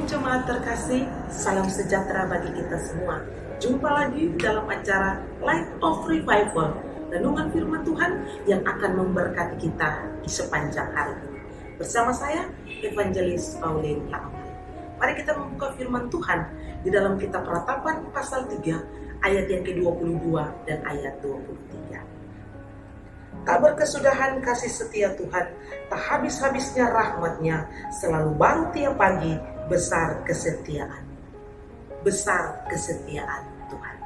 Ibu Jemaat terkasih, salam sejahtera bagi kita semua. Jumpa lagi dalam acara Light of Revival, renungan firman Tuhan yang akan memberkati kita di sepanjang hari ini. Bersama saya, Evangelis Pauline Lakman. Mari kita membuka firman Tuhan di dalam kitab Ratapan pasal 3, ayat yang ke-22 dan ayat 23. Tak berkesudahan kasih setia Tuhan, tak habis-habisnya rahmat-Nya, selalu baru tiap pagi, besar kesetiaan. Besar kesetiaan Tuhan.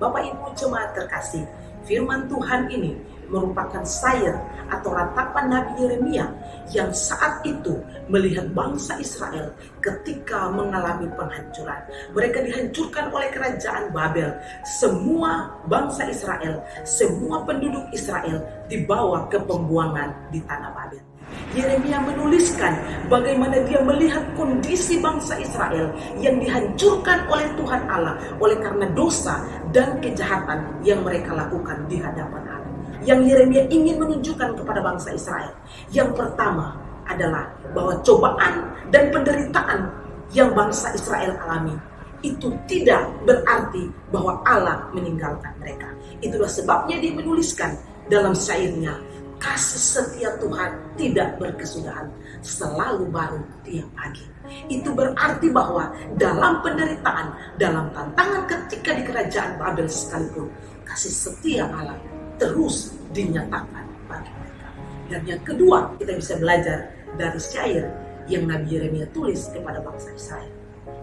Bapak Ibu Jemaat terkasih, firman Tuhan ini merupakan sair atau ratapan Nabi Yeremia yang saat itu melihat bangsa Israel ketika mengalami penghancuran. Mereka dihancurkan oleh kerajaan Babel. Semua bangsa Israel, semua penduduk Israel dibawa ke pembuangan di tanah Babel. Yeremia menuliskan bagaimana dia melihat kondisi bangsa Israel yang dihancurkan oleh Tuhan Allah oleh karena dosa dan kejahatan yang mereka lakukan di hadapan Allah. Yang Yeremia ingin menunjukkan kepada bangsa Israel, yang pertama adalah bahwa cobaan dan penderitaan yang bangsa Israel alami itu tidak berarti bahwa Allah meninggalkan mereka. Itulah sebabnya dia menuliskan dalam syairnya, kasih setia Tuhan tidak berkesudahan, selalu baru tiap pagi. Itu berarti bahwa dalam penderitaan, dalam tantangan ketika di kerajaan Babel sekalipun, kasih setia Allah terus dinyatakan bagi mereka. Dan yang kedua, kita bisa belajar dari syair yang Nabi Yeremia tulis kepada bangsa Israel.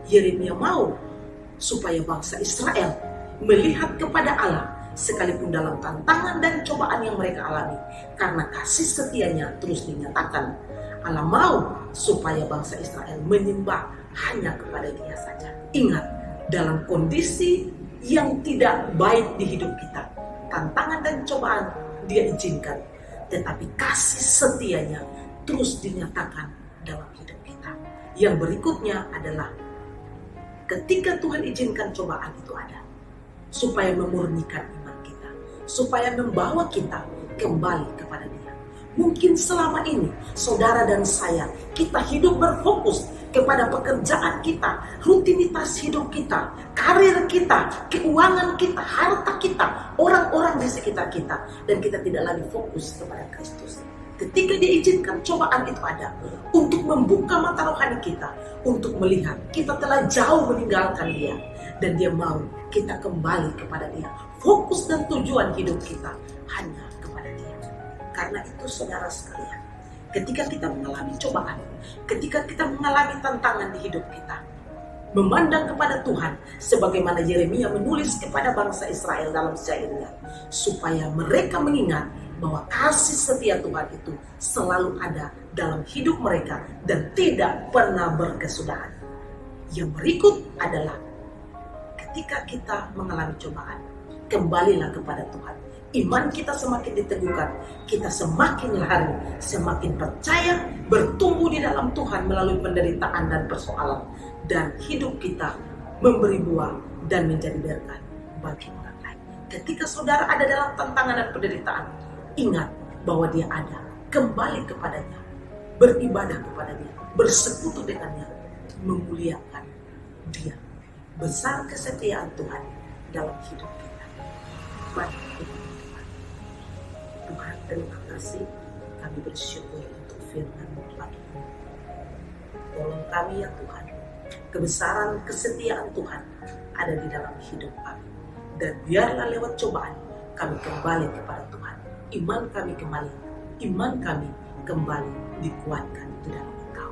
Yeremia mau supaya bangsa Israel melihat kepada Allah sekalipun dalam tantangan dan cobaan yang mereka alami, karena kasih setianya terus dinyatakan. Allah mau supaya bangsa Israel menyembah hanya kepada Dia saja. Ingat, dalam kondisi yang tidak baik di hidup kita, tantangan dan cobaan Dia izinkan, tetapi kasih setianya terus dinyatakan dalam hidup kita. Yang berikutnya adalah ketika Tuhan izinkan cobaan itu ada, supaya memurnikan iman kita, supaya membawa kita kembali kepada Dia. Mungkin selama ini saudara dan saya, kita hidup berfokus kepada pekerjaan kita, rutinitas hidup kita, karir kita, keuangan kita, harta kita, orang-orang di sekitar kita, dan kita tidak lagi fokus kepada Kristus. Ketika diizinkan cobaan itu ada untuk membuka mata rohani kita, untuk melihat kita telah jauh meninggalkan Dia, dan Dia mau kita kembali kepada Dia. Fokus dan tujuan hidup kita hanya kepada Dia. Karena itu saudara sekalian, ketika kita mengalami cobaan, ketika kita mengalami tantangan di hidup kita, memandang kepada Tuhan, sebagaimana Yeremia menulis kepada bangsa Israel dalam syairnya, supaya mereka mengingat bahwa kasih setia Tuhan itu selalu ada dalam hidup mereka dan tidak pernah berkesudahan. Yang berikut adalah ketika kita mengalami cobaan, kembalilah kepada Tuhan. Iman kita semakin diteguhkan, kita semakin lari, semakin percaya, bertumbuh di dalam Tuhan melalui penderitaan dan persoalan, dan hidup kita memberi buah dan menjadi berkat bagi orang lain. Ketika saudara ada dalam tantangan dan penderitaan, ingat bahwa Dia ada, kembali kepadanya, beribadah kepada-Nya, bersekutu dengannya, memuliakan Dia. Besar kesetiaan Tuhan dalam hidup kita. Mari kita Tuhan, terima kasih, kami bersyukur untuk firman-Mu pagi ini. Tolong kami ya Tuhan, kebesaran kesetiaan Tuhan ada di dalam hidup kami. Dan biarlah lewat cobaan kami kembali kepada Tuhan. Iman kami kembali dikuatkan di dalam Engkau.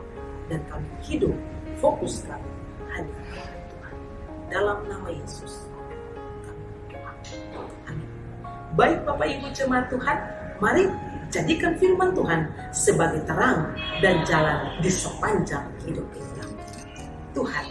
Dan kami hidup, fokus kami hanya kepada Tuhan. Dalam nama Yesus kami berdoa. Amin. Baik Bapak Ibu Jemaat Tuhan, mari jadikan firman Tuhan sebagai terang dan jalan di sepanjang hidup kita. Tuhan